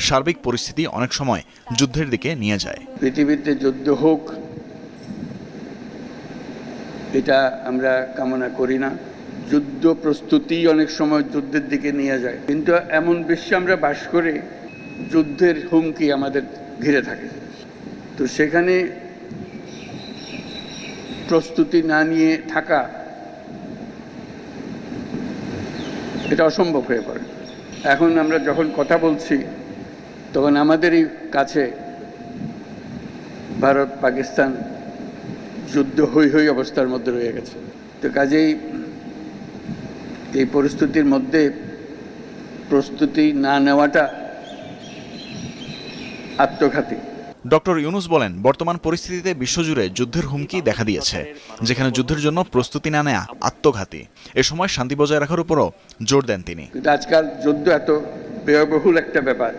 সার্বিক পরিস্থিতি অনেক সময় যুদ্ধের দিকে নিয়ে যায়। পৃথিবীতে যুদ্ধ হোক এটা আমরা কামনা করি না। যুদ্ধ প্রস্তুতি অনেক সময় যুদ্ধের দিকে নিয়ে যায়, কিন্তু এমন বিশ্বে আমরা বাস করি যুদ্ধের হুমকি আমাদের ঘিরে থাকে। তো সেখানে প্রস্তুতি না নিয়ে থাকা এটা অসম্ভব হয়ে পড়ে। এখন আমরা যখন কথা বলছি তখন আমাদেরই কাছে ভারত পাকিস্তান যুদ্ধ হই হই অবস্থার মধ্যে রয়ে গেছে। তো কাজেই এই পরিস্থিতির মধ্যে প্রস্তুতি না নেওয়াটা আত্মঘাতী। ডক্টর ইউনুস বলেন, বর্তমান পরিস্থিতিতে বিশ্বজুড়ে যুদ্ধের হুমকি দেখা দিয়েছে, যেখানে যুদ্ধের জন্য প্রস্তুতি না নেওয়া আত্মঘাতী। এ সময় শান্তি বজায় রাখার উপরও জোর দেন তিনি। কিন্তু আজকাল যুদ্ধ এত ব্যয়বহুল একটা ব্যাপার,